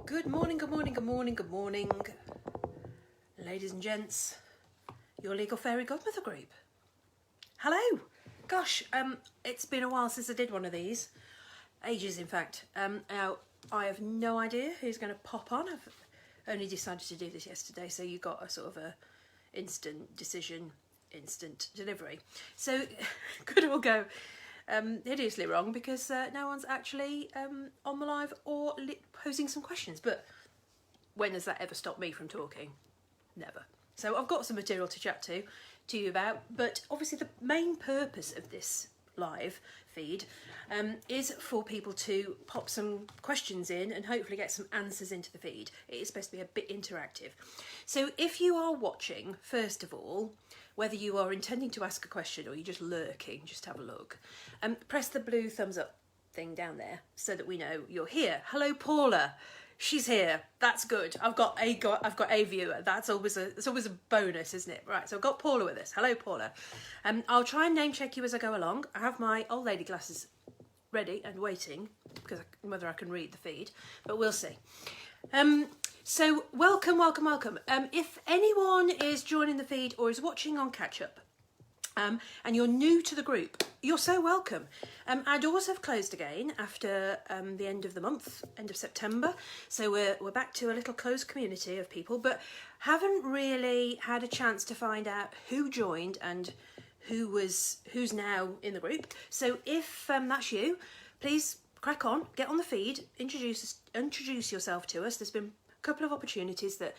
Good morning, good morning, good morning, good morning, ladies and gents, your legal fairy godmother group. Hello. Gosh, it's been a while since I did one of these. Ages, in fact. Now, I have no idea who's going to pop on. I've only decided to do this yesterday, so you got a sort of a instant decision, instant delivery. So, could all go hideously wrong because no one's actually on the live or posing some questions. But when has that ever stopped me from talking? Never. So I've got some material to chat to you about, but obviously the main purpose of this live feed is for people to pop some questions in and hopefully get some answers into the feed. It is supposed to be a bit interactive. So if you are watching, first of all, whether you are intending to ask a question or you're just lurking, just have a look, press the blue thumbs up thing down there so that we know you're here. Hello, Paula. She's here. That's good. I've got a viewer. It's always a bonus, isn't it? Right. So I've got Paula with us. Hello, Paula. I'll try and name check you as I go along. I have my old lady glasses ready and waiting because whether I can read the feed, but we'll see. So welcome. If anyone is joining the feed or is watching on catch up, and you're new to the group, you're so welcome. Our doors have closed again after the end of the month, end of September. So we're back to a little closed community of people, but haven't really had a chance to find out who joined and who's now in the group. So if that's you, please crack on, get on the feed, introduce yourself to us. There's been couple of opportunities that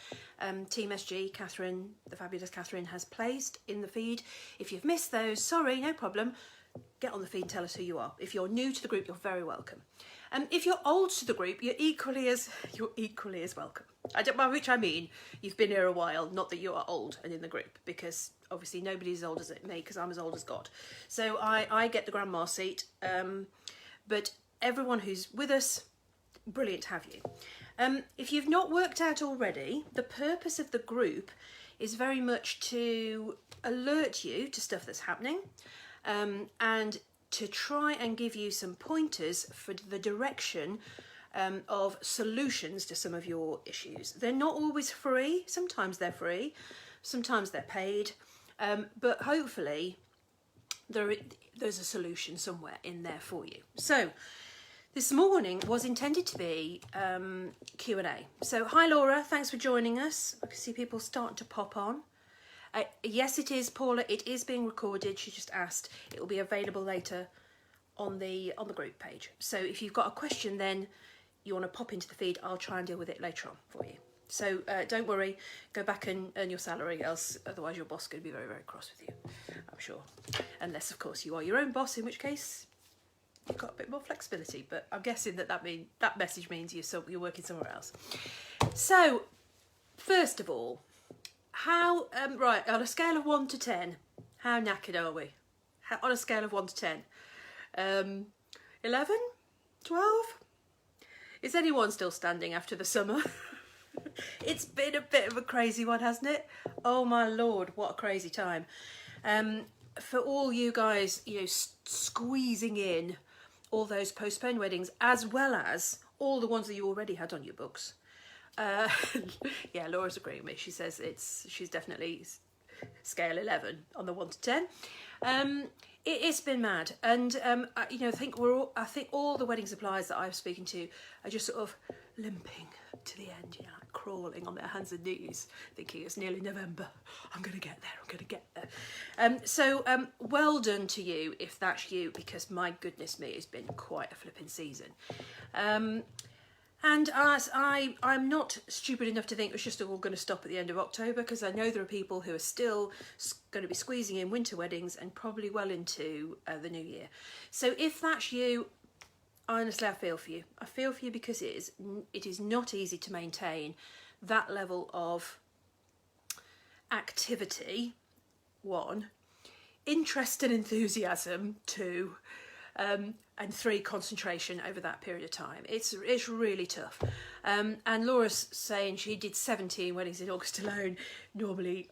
Team SG, Catherine, the fabulous Catherine, has placed in the feed. If you've missed those, sorry, no problem. Get on the feed and tell us who you are. If you're new to the group, you're very welcome. If you're old to the group, you're equally as welcome. By which I mean you've been here a while, not that you are old and in the group, because obviously nobody's as old as me, because I'm as old as God. So I get the grandma seat, but everyone who's with us, brilliant to have you. If you've not worked out already, the purpose of the group is very much to alert you to stuff that's happening, and to try and give you some pointers for the direction of solutions to some of your issues. They're not always free. Sometimes they're free, sometimes they're paid, but hopefully there's a solution somewhere in there for you. So this morning was intended to be Q&A. So hi Laura, thanks for joining us. I can see people starting to pop on. Yes, it is, Paula, it is being recorded. She just asked. It will be available later on the group page. So if you've got a question then you want to pop into the feed, I'll try and deal with it later on for you. So don't worry, go back and earn your salary, else otherwise your boss is going to be very, very cross with you, I'm sure. Unless, of course, you are your own boss, in which case you've got a bit more flexibility, but I'm guessing that message means you're working somewhere else. So, first of all, how right, on a scale of 1 to 10, how knackered are we? On a scale of 1 to 10, 11, 12? Is anyone still standing after the summer? It's been a bit of a crazy one, hasn't it? Oh my lord, what a crazy time. For all you guys, squeezing in all those postponed weddings, as well as all the ones that you already had on your books. Yeah, Laura's agreeing with me. She says she's definitely scale 11 on the 1 to 10. It's been mad, and I think all the wedding suppliers that I'm speaking to are just sort of limping to the end, like crawling on their hands and knees, thinking it's nearly November. I'm going to get there. So well done to you if that's you, because my goodness me, it's been quite a flipping season. And as I'm not stupid enough to think it's just all going to stop at the end of October, because I know there are people who are still going to be squeezing in winter weddings and probably well into the new year. So if that's you, honestly, I feel for you. I feel for you because it is not easy to maintain that level of activity, 1, interest and enthusiasm, 2, and 3, concentration over that period of time. It's really tough. And Laura's saying she did 17 weddings in August alone, normally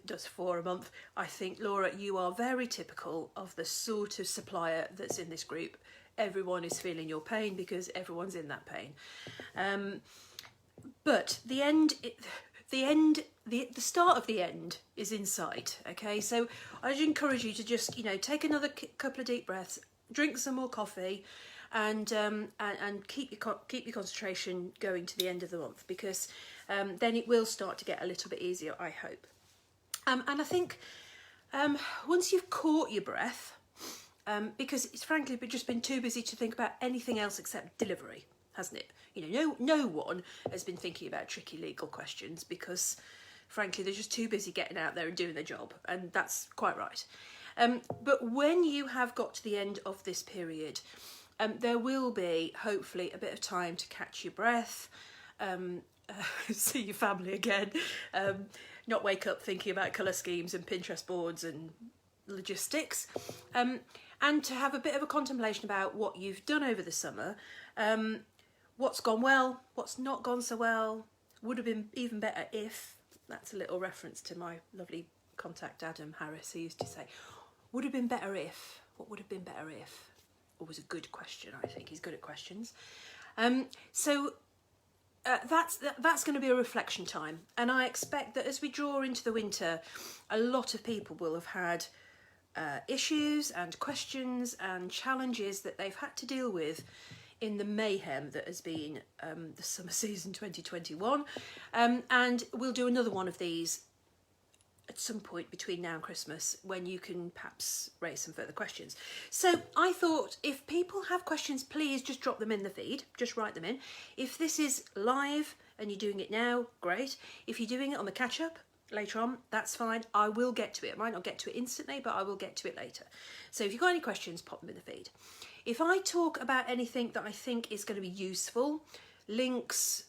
does 4 a month. I think, Laura, you are very typical of the sort of supplier that's in this group. Everyone is feeling your pain because everyone's in that pain. But the start of the end is in sight. Okay, so I'd encourage you to just, you know, take another couple of deep breaths, drink some more coffee, and keep your concentration going to the end of the month, because then it will start to get a little bit easier, I hope. And I think once you've caught your breath, because it's frankly just been too busy to think about anything else except delivery, hasn't it? You know, no one has been thinking about tricky legal questions, because frankly they're just too busy getting out there and doing their job, and that's quite right. But when you have got to the end of this period, there will be hopefully a bit of time to catch your breath, see your family again, not wake up thinking about colour schemes and Pinterest boards and logistics, and to have a bit of a contemplation about what you've done over the summer, what's gone well, what's not gone so well, would have been even better if. That's a little reference to my lovely contact Adam Harris, who used to say, would have been better if. What would have been better if? Always a good question, I think. He's good at questions. So that's going to be a reflection time, and I expect that as we draw into the winter, a lot of people will have had issues and questions and challenges that they've had to deal with in the mayhem that has been the summer season 2021, and we'll do another one of these at some point between now and Christmas, when you can perhaps raise some further questions. So I thought, if people have questions, please just drop them in the feed, just write them in. If this is live and you're doing it now, great. If you're doing it on the catch-up later on, that's fine. I will get to it. I might not get to it instantly, but I will get to it later. So if you've got any questions, pop them in the feed. If I talk about anything that I think is going to be useful, links,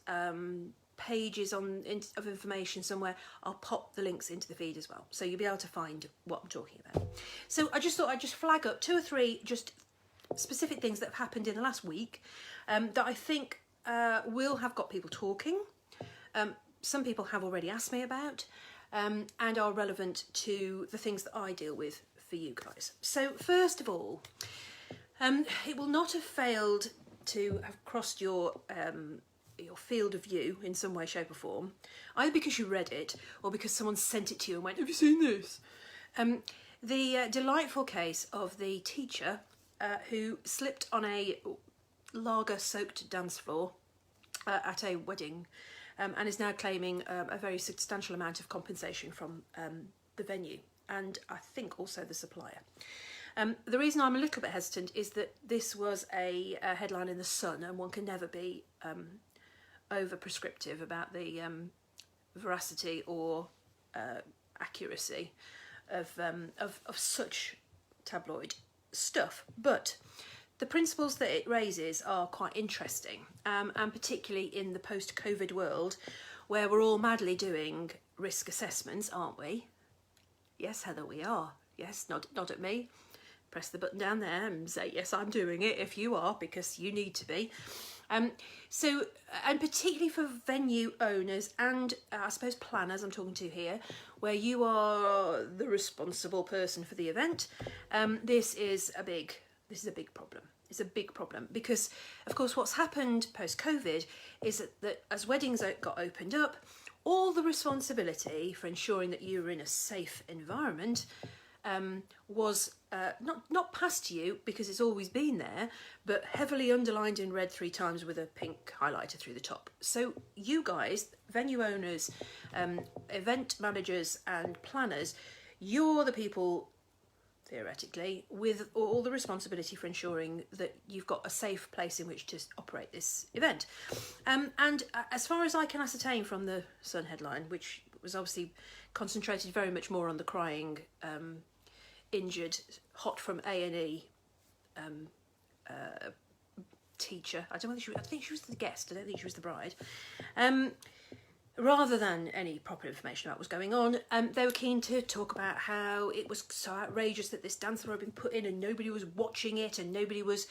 pages of information somewhere, I'll pop the links into the feed as well, so you'll be able to find what I'm talking about. So I just thought I'd just flag up 2 or 3 just specific things that have happened in the last week, that I think will have got people talking. Some people have already asked me about, and are relevant to the things that I deal with for you guys. So first of all, it will not have failed to have crossed your field of view in some way, shape or form, either because you read it or because someone sent it to you and went, have you seen this? The delightful case of the teacher who slipped on a lager-soaked dance floor at a wedding, and is now claiming a very substantial amount of compensation from the venue, and I think also the supplier. The reason I'm a little bit hesitant is that this was a headline in The Sun, and one can never be over prescriptive about the veracity or accuracy of such tabloid stuff. But the principles that it raises are quite interesting, and particularly in the post-COVID world, where we're all madly doing risk assessments, aren't we? Yes, Heather, we are. Yes, nod at me. Press the button down there and say, yes, I'm doing it, if you are, because you need to be. So, and particularly for venue owners and I suppose planners I'm talking to here, where you are the responsible person for the event, this is a big problem. It's a big problem because, of course, what's happened post-COVID is that as weddings got opened up, all the responsibility for ensuring that you were in a safe environment was not passed to you, because it's always been there, but heavily underlined in red 3 times with a pink highlighter through the top. So you guys, venue owners, event managers and planners, you're the people, theoretically, with all the responsibility for ensuring that you've got a safe place in which to operate this event. And as far as I can ascertain from the Sun headline, which was obviously concentrated very much more on the crying, injured, hot from A&E teacher. I think she was the guest. I don't think she was the bride. Rather than any proper information about what was going on, they were keen to talk about how it was so outrageous that this dance floor had been put in and nobody was watching it and nobody was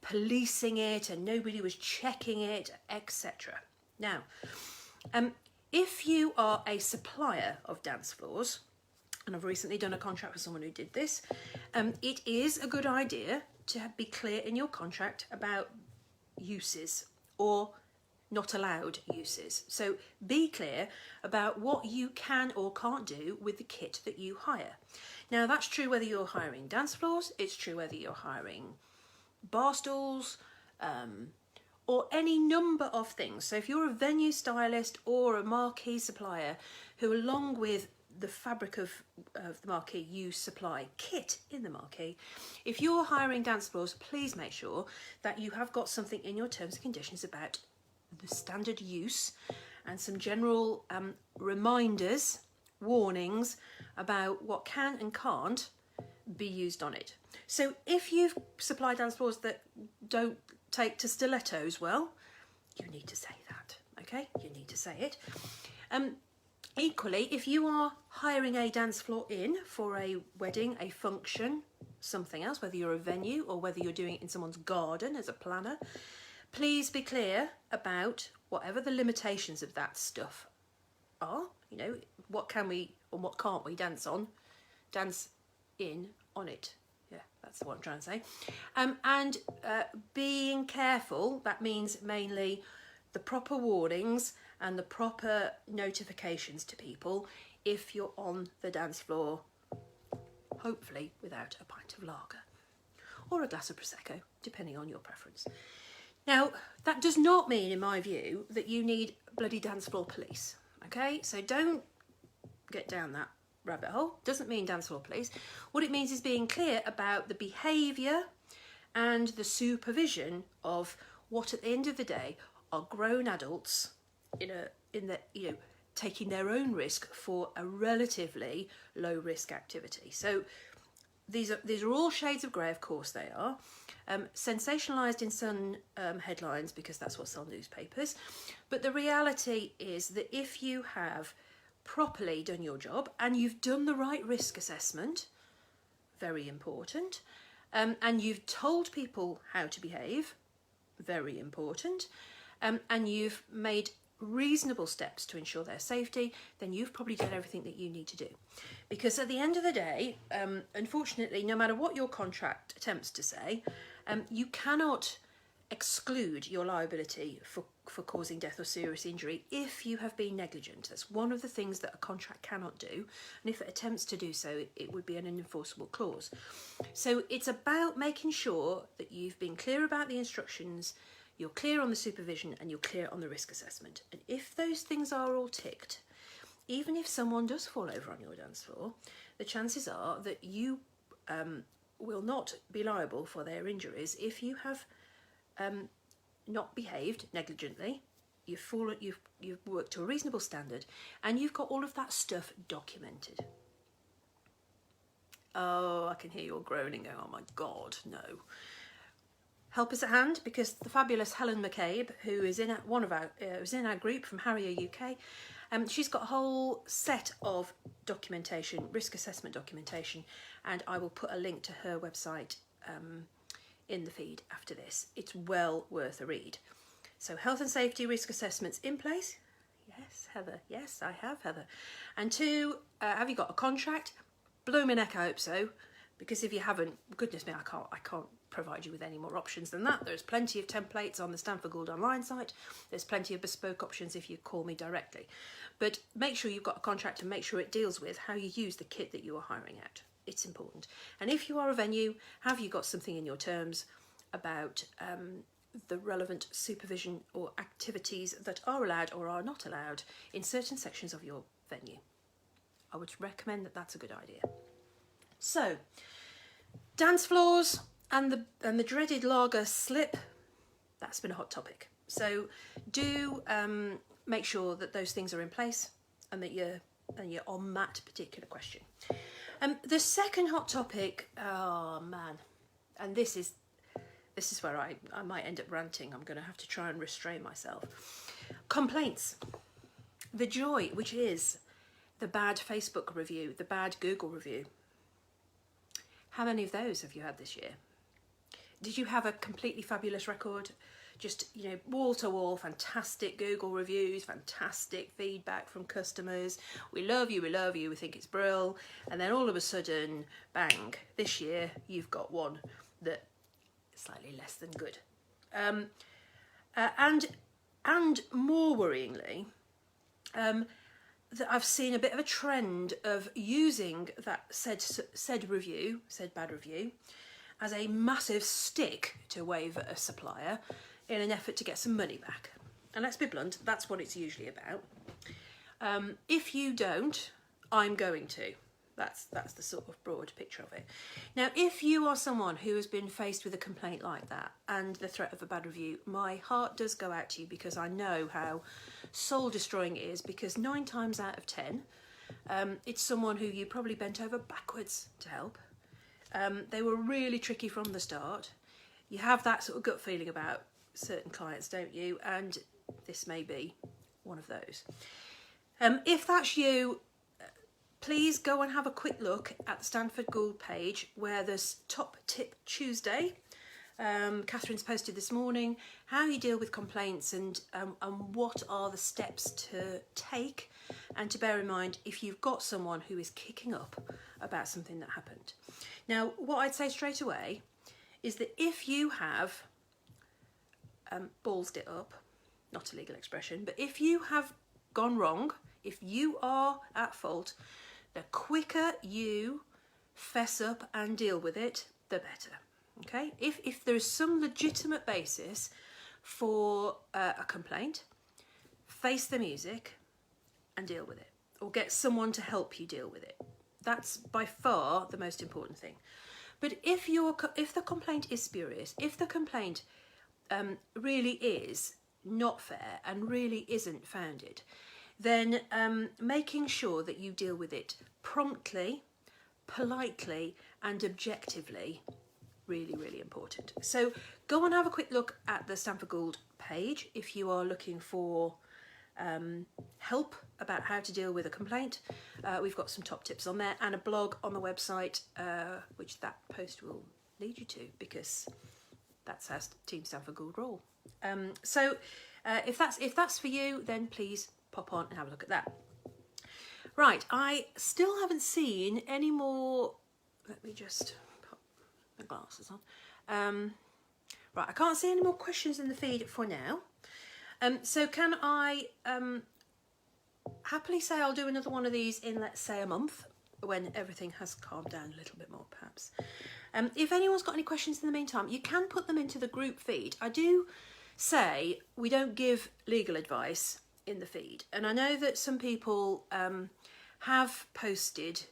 policing it and nobody was checking it, etc. Now, if you are a supplier of dance floors, and I've recently done a contract with someone who did this, it is a good idea to be clear in your contract about uses or not allowed uses. So be clear about what you can or can't do with the kit that you hire. Now that's true whether you're hiring dance floors, it's true whether you're hiring bar stools, or any number of things. So if you're a venue stylist or a marquee supplier who, along with the fabric of the marquee, you supply kit in the marquee, if you're hiring dance floors, please make sure that you have got something in your terms and conditions about the standard use and some general reminders, warnings about what can and can't be used on it. So if you supply dance floors that don't take to stilettos well, you need to say that, okay? You need to say it. Equally, if you are hiring a dance floor in for a wedding, a function, something else, whether you're a venue or whether you're doing it in someone's garden as a planner, please be clear about whatever the limitations of that stuff are. You know, what can we and what can't we dance in on it. Yeah, that's what I'm trying to say. And being careful, that means mainly the proper warnings and the proper notifications to people if you're on the dance floor, hopefully without a pint of lager or a glass of Prosecco, depending on your preference. Now, that does not mean, in my view, that you need bloody dance floor police, okay? So don't get down that rabbit hole. Doesn't mean dance floor police. What it means is being clear about the behaviour and the supervision of what, at the end of the day, are grown adults taking their own risk for a relatively low risk activity. So these are all shades of grey, of course they are. Sensationalised in some headlines because that's what sell newspapers. But the reality is that if you have properly done your job and you've done the right risk assessment, very important, and you've told people how to behave, very important, and you've made reasonable steps to ensure their safety, then you've probably done everything that you need to do. Because at the end of the day, unfortunately, no matter what your contract attempts to say, you cannot exclude your liability for causing death or serious injury if you have been negligent. That's one of the things that a contract cannot do, and if it attempts to do so, it would be an unenforceable clause. So it's about making sure that you've been clear about the instructions, you're clear on the supervision, and you're clear on the risk assessment. And if those things are all ticked, even if someone does fall over on your dance floor, the chances are that you will not be liable for their injuries if you have not behaved negligently, you've worked to a reasonable standard, and you've got all of that stuff documented. Oh, I can hear you all groaning, going, oh my God, no. Help is at hand, because the fabulous Helen McCabe, who is in our group from Harrier UK, she's got a whole set of documentation, risk assessment documentation, and I will put a link to her website in the feed after this. It's well worth a read. So health and safety risk assessments in place. Yes, Heather. Yes, I have, Heather. And 2, have you got a contract? Blooming heck, I hope so. Because if you haven't, goodness me, I can't provide you with any more options than that. There's plenty of templates on the Stanford Gould online site. There's plenty of bespoke options if you call me directly. But make sure you've got a contract and make sure it deals with how you use the kit that you are hiring out. It's important. And if you are a venue, have you got something in your terms about the relevant supervision or activities that are allowed or are not allowed in certain sections of your venue? I would recommend that that's a good idea. So, dance floors and the dreaded lager slip, that's been a hot topic. So do make sure that those things are in place and that you're on that particular question. The second hot topic, oh man, and this is where I might end up ranting. I'm going to have to try and restrain myself. Complaints. The joy, which is the bad Facebook review, the bad Google review. How many of those have you had this year? Did you have a completely fabulous record? Just, wall to wall, fantastic Google reviews, fantastic feedback from customers. We love you, we think it's brill. And then all of a sudden, bang, this year you've got one that is slightly less than good. And And more worryingly, that I've seen a bit of a trend of using that said bad review, as a massive stick to wave at a supplier in an effort to get some money back. And let's be blunt, that's what it's usually about. If you don't, I'm going to. That's the sort of broad picture of it. Now, if you are someone who has been faced with a complaint like that and the threat of a bad review, my heart does go out to you, because I know how soul destroying it is, because 9 times out of 10, it's someone who you probably bent over backwards to help. They were really tricky from the start. You have that sort of gut feeling about certain clients, don't you? And this may be one of those. If that's you, please go and have a quick look at the Stanford Gould page, where there's Top Tip Tuesday. Catherine's posted this morning how you deal with complaints and what are the steps to take, and to bear in mind if you've got someone who is kicking up about something that happened. Now, what I'd say straight away is that if you have ballsed it up, not a legal expression, but if you have gone wrong, if you are at fault, the quicker you fess up and deal with it, the better. Okay? If there is some legitimate basis for a complaint, face the music and deal with it, or get someone to help you deal with it. That's by far the most important thing. But if the complaint is spurious, if the complaint really is not fair and really isn't founded, then making sure that you deal with it promptly, politely and objectively, really, really important. So go and have a quick look at the Stanford Gould page if you are looking for help about how to deal with a complaint. We've got some top tips on there, and a blog on the website, which that post will lead you to, because that's how Team Stanford Gould roll. So if that's for you, then please pop on and have a look at that. Right, I still haven't seen any more. Let me just put the glasses on. Right, I can't see any more questions in the feed for now. So can I happily say I'll do another one of these in, let's say, a month, when everything has calmed down a little bit more, perhaps. If anyone's got any questions in the meantime, you can put them into the group feed. I do say we don't give legal advice in the feed, and I know that some people have posted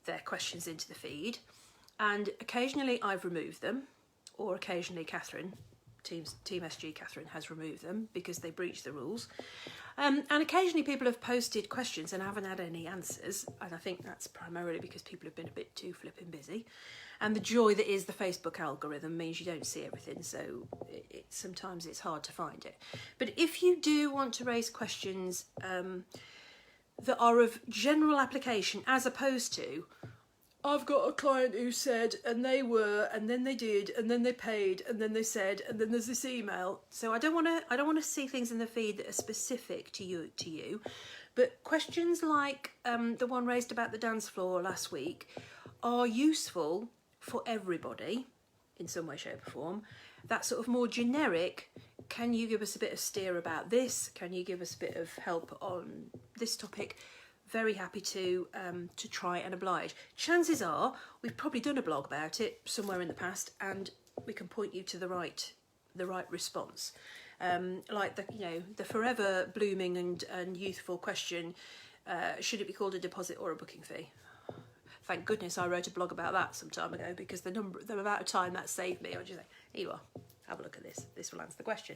their questions into the feed, and occasionally I've removed them, or occasionally Catherine, Team SG Catherine, has removed them because they breach the rules. And occasionally people have posted questions and haven't had any answers, and I think that's primarily because people have been a bit too flipping busy. And the joy that is the Facebook algorithm means you don't see everything, so sometimes it's hard to find it. But if you do want to raise questions that are of general application, as opposed to, I've got a client who said, and they were, and then they did, and then they paid, and then they said, and then there's this email. So I don't want to see things in the feed that are specific to you. But questions like the one raised about the dance floor last week are useful for everybody in some way, shape or form. That sort of more generic, can you give us a bit of steer about this? Can you give us a bit of help on this topic? Very happy to try and oblige. Chances are we've probably done a blog about it somewhere in the past, and we can point you to the right response. Like the forever blooming and youthful question: should it be called a deposit or a booking fee? Thank goodness I wrote a blog about that some time ago, because the amount of time that saved me. I was just like, here you are. Have a look at this. This will answer the question.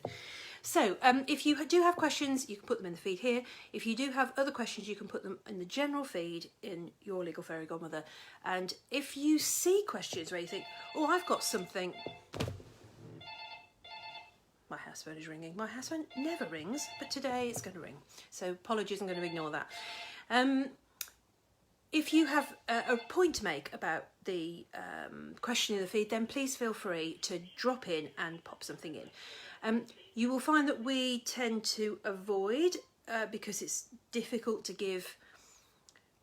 So if you do have questions, you can put them in the feed here. If you do have other questions, you can put them in the general feed in Your Legal Fairy Godmother. And if you see questions where you think, oh, I've got something. My house phone is ringing. My house phone never rings, but today it's going to ring. So apologies, I'm going to ignore that. If you have a point to make about the question in the feed, then please feel free to drop in and pop something in. You will find that we tend to avoid, because it's difficult to give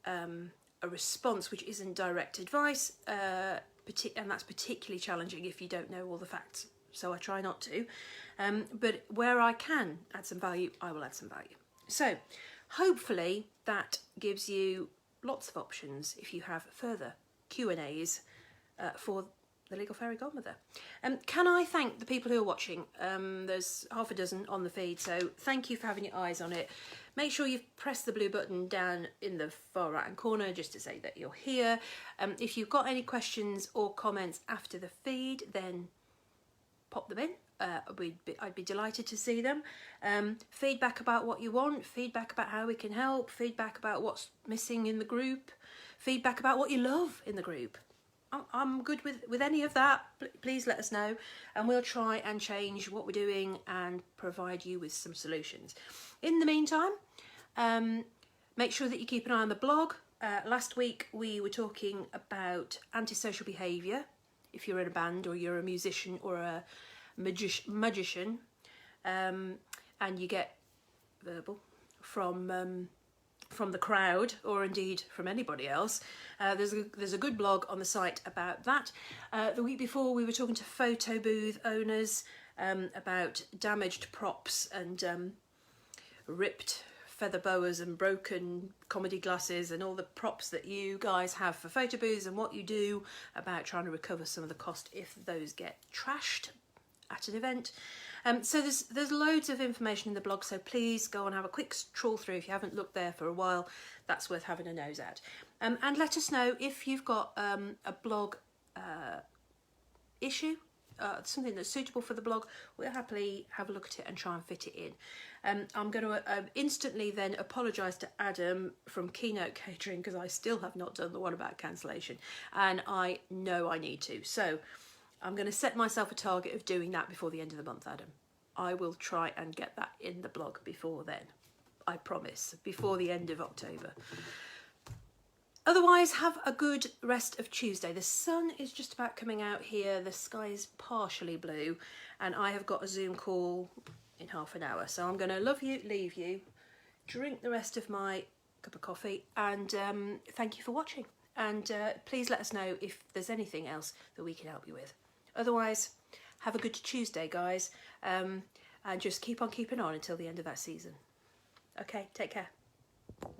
a response which isn't direct advice, and that's particularly challenging if you don't know all the facts so I try not to. But where I can add some value, I will add some value. So hopefully that gives you lots of options if you have further Q&As for the Legal Fairy Godmother. Can I thank the people who are watching? There's half a dozen on the feed, so thank you for having your eyes on it. Make sure you've pressed the blue button down in the far right hand corner just to say that you're here. If you've got any questions or comments after the feed, then pop them in. I'd be delighted to see them. Feedback about what you want, feedback about how we can help, feedback about what's missing in the group, feedback about what you love in the group. I'm good with any of that. Please let us know, and we'll try and change what we're doing and provide you with some solutions. In the meantime, make sure that you keep an eye on the blog. Last week we were talking about antisocial behaviour. If you're in a band or you're a musician or a magician, and you get verbal from the crowd, or indeed from anybody else, there's a good blog on the site about that. The week before we were talking to photo booth owners about damaged props and ripped feather boas and broken comedy glasses and all the props that you guys have for photo booths, and what you do about trying to recover some of the cost if those get trashed at an event. So there's loads of information in the blog, so please go and have a quick trawl through if you haven't looked there for a while. That's worth having a nose at. And let us know if you've got a blog issue, something that's suitable for the blog. We'll happily have a look at it and try and fit it in. I'm going to instantly then apologise to Adam from Keynote Catering, because I still have not done the one about cancellation, and I know I need to. So I'm going to set myself a target of doing that before the end of the month, Adam. I will try and get that in the blog before then. I promise, before the end of October. Otherwise, have a good rest of Tuesday. The sun is just about coming out here. The sky is partially blue, and I have got a Zoom call in half an hour. So I'm going to leave you, drink the rest of my cup of coffee, and thank you for watching. And please let us know if there's anything else that we can help you with. Otherwise, have a good Tuesday, guys, and just keep on keeping on until the end of that season. Okay, take care.